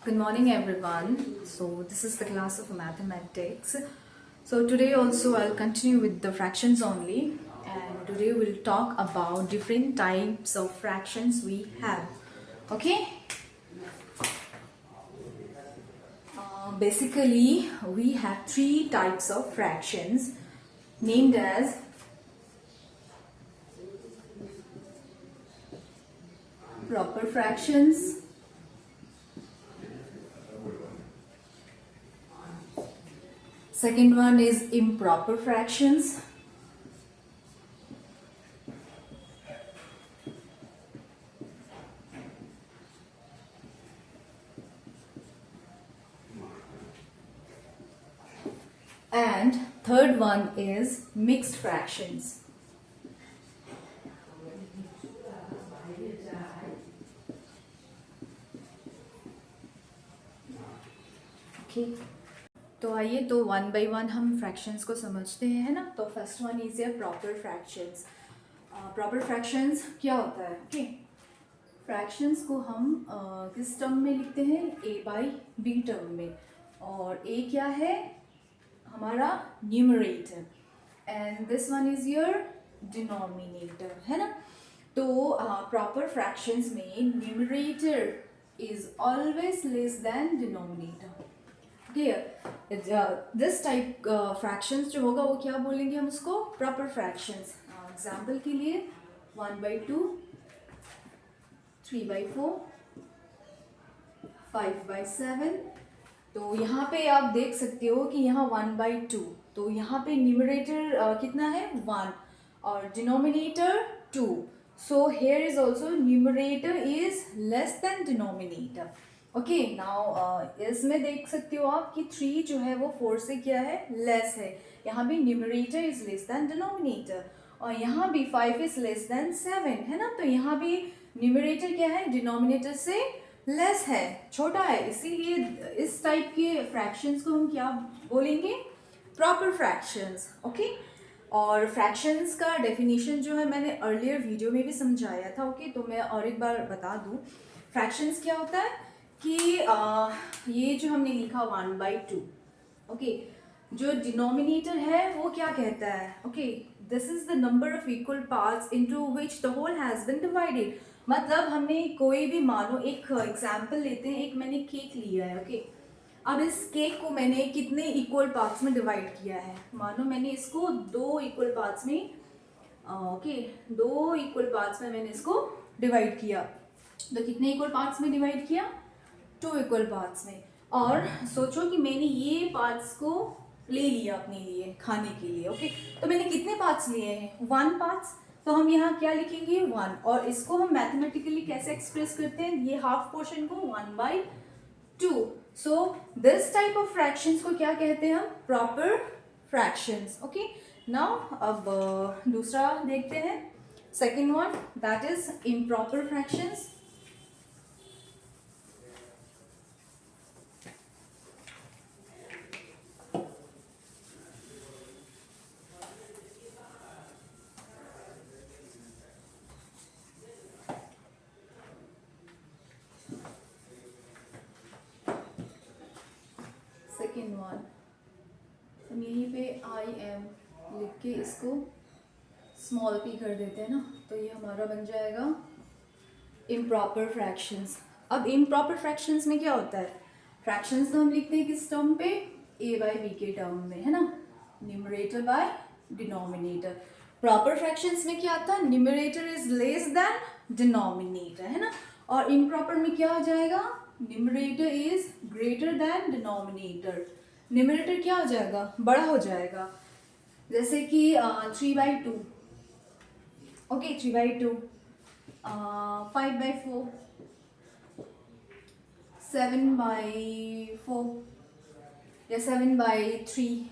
Good morning, everyone. So, this is the class of mathematics. So, today also I'll continue with the fractions only, and today we'll talk about different types of fractions we have. Okay? Basically, we have three types of fractions named as proper fractions, second one is improper fractions, and third one is mixed fractions. Okay. तो आइए तो one by one हम fractions को समझते हैं, है ना। तो first one is a proper fractions. Proper fractions क्या होता है? ओके, फ्रैक्शंस को हम किस टर्म में लिखते हैं? ए बाई बी टर्म में। और ए क्या है? हमारा numerator, and this one is your denominator, है ना। तो प्रॉपर फ्रैक्शंस में numerator is always less than denominator. This type fractions जो होगा वो क्या बोलेंगे हम उसको? Proper fractions. एग्जाम्पल के लिए 1/2, 3/4, 5/7। तो यहाँ पे आप देख सकते हो कि यहाँ 1/2, तो यहाँ पे न्यूमरेटर कितना है? 1 और denominator 2। So here is also numerator is less than denominator. Okay, now इसमें देख सकते हो आप कि 3 जो है वो 4 से क्या है? लेस है। यहाँ भी numerator is less than denominator, और यहाँ भी 5 इज लेस देन 7, है ना। तो यहाँ भी न्यूमरेटर क्या है? डिनोमिनेटर से लेस है, छोटा है, इसीलिए इस टाइप के फ्रैक्शंस को हम क्या बोलेंगे? Proper fractions. ओके, और फ्रैक्शंस का डेफिनेशन जो है मैंने अर्लियर वीडियो में भी समझाया था। ओके, तो मैं और एक बार बता दूं, फ्रैक्शंस क्या होता है कि ये जो हमने लिखा 1/2, ओके, जो डिनोमिनेटर है वो क्या कहता है? Okay, this is the number of equal parts into which the whole has been divided. मतलब हमने कोई भी, मानो एक एग्जांपल लेते हैं, एक मैंने केक लिया है। ओके, अब इस केक को मैंने कितने इक्वल पार्ट्स में डिवाइड किया है? मानो मैंने इसको 2 इक्वल पार्ट्स में, ओके, 2 इक्वल पार्ट्स में मैंने इसको डिवाइड किया। तो कितने इक्वल पार्ट्स में डिवाइड किया? 2 इक्वल पार्ट्स में। और सोचो कि मैंने ये पार्ट्स को ले लिया अपने लिए खाने के लिए। ओके, तो मैंने कितने पार्ट्स लिए हैं? 1 पार्ट्स। तो हम यहाँ क्या लिखेंगे? 1। और इसको हम मैथमेटिकली कैसे एक्सप्रेस करते हैं? ये हाफ पोर्शन को 1/2। So this type of fractions को क्या कहते हैं हम? Proper fractions. ओके, नाउ अब दूसरा देखते हैं, second one, that is improper fractions. Second one, हम यहीं पे आई एम लिख के इसको स्मॉल p कर देते हैं ना, तो ये हमारा बन जाएगा इम्प्रॉपर फ्रैक्शंस। अब इम्प्रॉपर फ्रैक्शंस में क्या होता है? फ्रैक्शंस तो हम लिखते हैं किस टर्म पे? a बाई बी के टर्म में, है ना, numerator by denominator. Proper fractions में क्या आता है? Numerator is less than denominator, है ना। और इम्प्रॉपर में क्या हो जाएगा? Numerator is greater than denominator. Numerator क्या हो जाएगा? बड़ा हो जाएगा। जैसे कि 3/2, ओके, 3/2, 5/4, 7/4 या 7/3।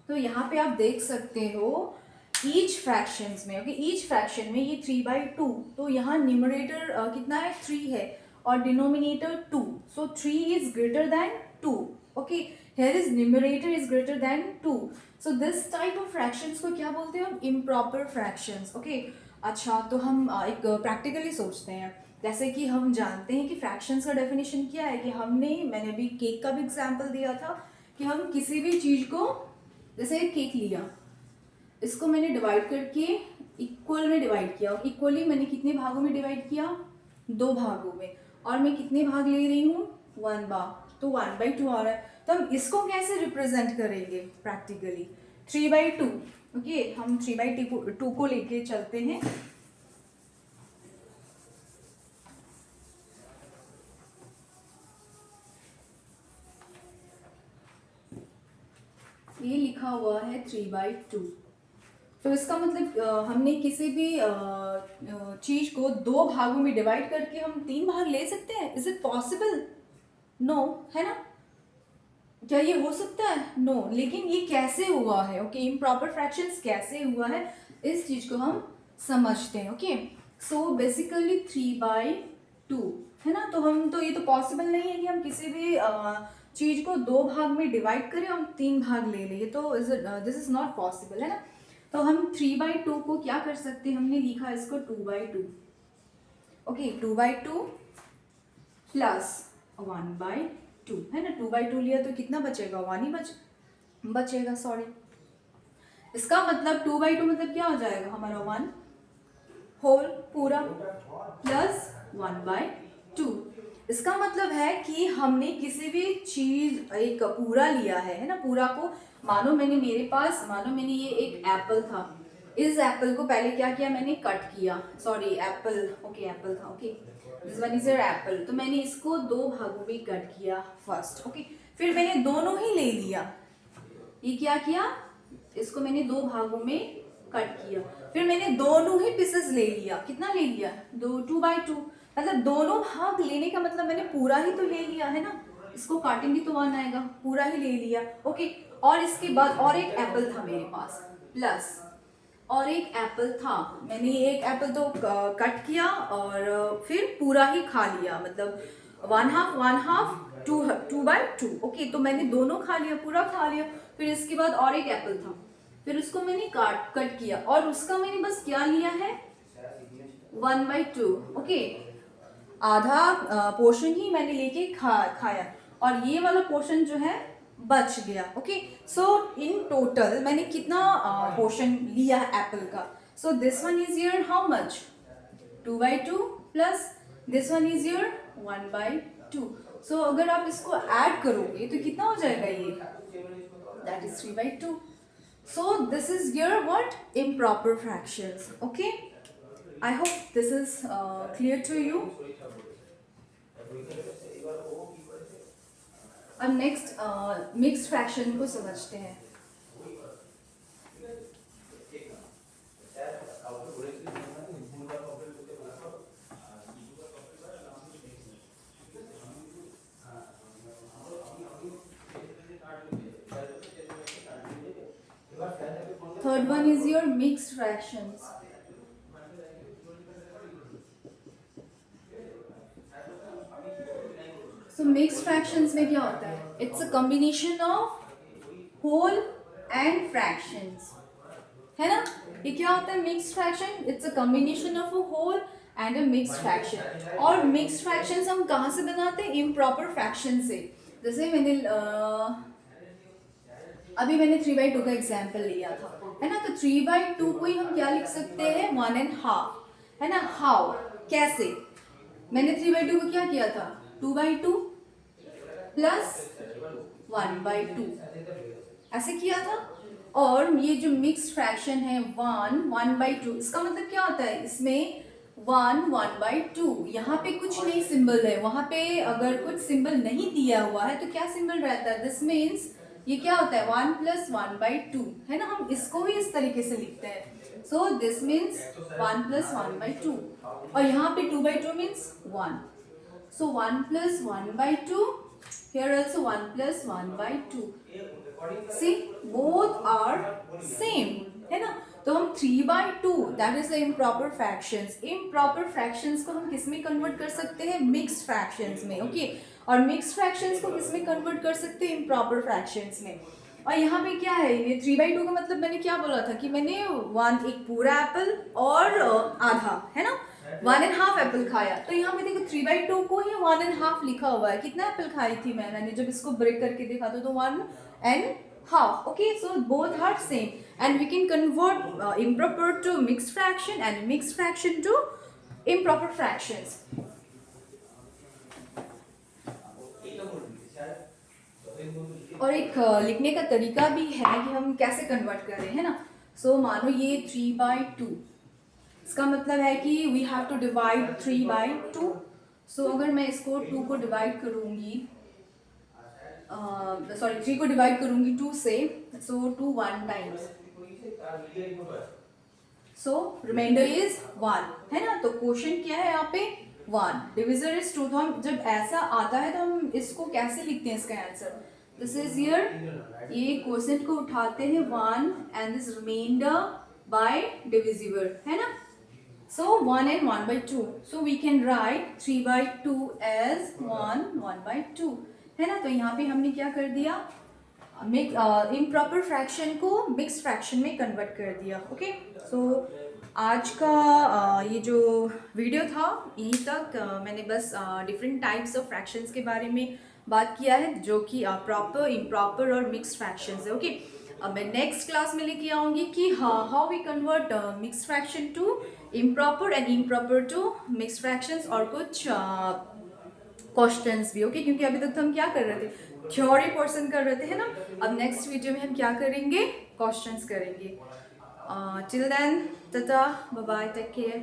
तो यहाँ पे आप देख सकते हो ईच फ्रैक्शंस में, ओके, ईच फ्रैक्शन में ये 3/2, तो यहाँ न्यूमरेटर कितना है? 3 है, और denominator 2। So 3 is greater than 2। Okay, here is numerator is greater than 2. So this type of fractions को क्या बोलते हैं हम? improper fractions. Okay, अच्छा, तो हम एक प्रैक्टिकली सोचते हैं। जैसे कि हम जानते हैं कि फ्रैक्शंस का डेफिनेशन क्या है, कि मैंने अभी केक का भी एग्जांपल दिया था कि हम किसी भी चीज़ को, जैसे केक लिया, इसको मैंने डिवाइड करके इक्वल में डिवाइड किया, इक्वली मैंने कितने भागों में डिवाइड किया, 2 भागों में, और मैं कितने भाग ले रही हूँ, 1 भाग, तो 1/2 आ रहा है। तो हम इसको कैसे रिप्रेजेंट करेंगे प्रैक्टिकली, 3/2। ओके, हम 3/2 को लेके चलते हैं। ये लिखा हुआ है 3/2। तो इसका मतलब हमने किसी भी चीज को 2 भागों में डिवाइड करके हम 3 भाग ले सकते हैं। Is it possible? नो, है ना? क्या ये हो सकता है? नो। लेकिन ये कैसे हुआ है? ओके, इम्प्रॉपर फ्रैक्शंस कैसे हुआ है, इस चीज को हम समझते हैं। ओके, सो बेसिकली 3/2, है ना? तो ये तो पॉसिबल नहीं है कि हम किसी भी चीज को 2 भाग में डिवाइड करें और 3 भाग ले लें। तो दिस इज नॉट पॉसिबल, है ना? तो हम 3/2 को क्या कर सकते हैं, हमने लिखा इसको 2/2। ओके, 2/2 प्लस 1/2, है ना? 2/2 लिया तो कितना बचेगा, 1 ही बचेगा, सॉरी। इसका मतलब 2/2 मतलब क्या हो जाएगा हमारा, 1 होल पूरा प्लस 1/2। इसका मतलब है कि हमने किसी भी चीज एक पूरा लिया है ना? पूरा को मानो मैंने ये एक एप्पल था, इस एप्पल को पहले क्या किया, मैंने कट किया, सॉरी एप्पल, ओके एप्पल था, okay this one is your Apple. तो मैंने इसको 2 भागों में कट किया फर्स्ट, ओके, फिर मैंने दोनों ही ले लिया। ये क्या किया, इसको मैंने 2 भागों में कट किया, फिर मैंने दोनों ही पीसेस ले लिया। कितना ले लिया, 2/2। मतलब दोनों भाग लेने का मतलब मैंने पूरा ही तो ले लिया, है ना? इसको काटेंगे तो 1 आएगा, पूरा ही ले लिया, ओके। और इसके बाद और एक एप्पल था मेरे पास, प्लस और एक एप्पल था, मैंने ये एक एप्पल तो कट किया और फिर पूरा ही खा लिया, मतलब 1/2 2/2, ओके। तो मैंने दोनों खा लिया, पूरा खा लिया। फिर इसके बाद और एक एप्पल था, फिर उसको मैंने कट किया और उसका मैंने बस क्या लिया है, 1/2, ओके। आधा पोर्शन ही मैंने लेके खाया और ये वाला पोर्शन जो है बच गया, ओके। सो इन टोटल मैंने कितना पोर्शन लिया एप्पल का, so this one is your how much, 2/2 plus this one is your 1/2। सो अगर आप इसको ऐड करोगे तो कितना हो जाएगा ये, that is 3/2। So this is your what, improper fractions, okay? I hope this is clear to you. अब नेक्स्ट मिक्स्ड फ्रैक्शन को समझते हैं। Third one is your mixed fractions. So mixed fractions में क्या होता है, it's a combination of whole and fractions, है ना? ये क्या होता है mixed fraction, it's a combination of a whole and a mixed fraction. और मिक्स्ड फ्रैक्शंस हम कहाँ से बनाते हैं, इम्प्रॉपर फ्रैक्शन से। जैसे अभी मैंने 3/2 का एग्जाम्पल लिया था, है ना? तो 3/2 को ही हम क्या लिख सकते हैं, 1.5, है ना? हाउ, कैसे? मैंने 3/2 को क्या किया था, 2/2 प्लस 1/2 ऐसे किया था। और ये जो मिक्स्ड फ्रैक्शन है 1/2, इसका मतलब क्या होता है, इसमें 1/2, यहाँ पे कुछ नहीं सिंबल है, वहां पे अगर कुछ सिंबल नहीं दिया हुआ है तो क्या सिंबल रहता है, दिस मीन्स ये क्या होता है 1 + 1/2, है ना? हम इसको भी इस तरीके से लिखते हैं, सो दिस मीन्स 1 + 1/2, और यहाँ पे 2/2 means 1, so 1 + 1/2, here also 1 + 1/2, see both are same, है ना? तो हम 3/2 that is the improper fractions. Improper fractions को हम किस में कन्वर्ट कर सकते हैं, मिक्स्ड फ्रैक्शंस में, ओके। और मिक्स्ड फ्रैक्शंस को किस में कन्वर्ट कर सकते हैं, इम्प्रॉपर फ्रैक्शंस में। और यहाँ पे क्या है, ये 3/2 का मतलब मैंने क्या बोला था कि मैंने एक पूरा एप्पल और आधा, है ना? 1.5 एप्पल खाया, तो यहाँ पे देखो 3/2 को ही 1.5 लिखा हुआ है। कितना एप्पल खाई थी मैंने जब इसको ब्रेक करके देखा तो 1.5. Okay, so both are same and we can convert improper to mixed fraction and mixed fraction to improper fractions. और एक लिखने का तरीका भी है कि हम कैसे कन्वर्ट कर रहे हैं ना। सो मानो ये 3/2, इसका मतलब है कि वी हैव टू डिवाइड 3/2. सो अगर मैं इसको 2 को डिवाइड करूंगी, सॉरी 3 को डिवाइड करूंगी 2 से, सो 2 1 टाइम्स, सो रिमाइंडर इज 1, है ना। तो क्वेश्चन क्या है यहाँ पे 1, डिविजर इज 2. तो हम जब ऐसा आता है तो हम इसको कैसे लिखते हैं इसका आंसर, दिस इज हियर, ये क्वेश्चन को उठाते हैं 1 and this reminder by divisible, है ना। So 1 and 1/2. So we can write 3/2 as 1/2, है ना। तो यहाँ पे हमने क्या कर दिया, इम्प्रॉपर फ्रैक्शन को मिक्स फ्रैक्शन में कन्वर्ट कर दिया। ओके, सो आज का ये जो वीडियो था यहीं तक। मैंने बस डिफरेंट टाइप्स ऑफ फ्रैक्शंस के बारे में बात किया है, जो कि प्रॉपर, इम्प्रॉपर और मिक्स फ्रैक्शंस है। ओके, अब मैं नेक्स्ट क्लास में लेके आऊँगी कि how we convert mix fraction to improper and improper to mix fractions, और कुछ क्वेश्चंस भी। ओके, क्योंकि अभी तक तो हम क्या कर रहे थे, थ्योरी पोर्शन कर रहे थे, है ना। अब नेक्स्ट वीडियो में हम क्या करेंगे, क्वेश्चंस करेंगे। Till then tata, bye bye, take care.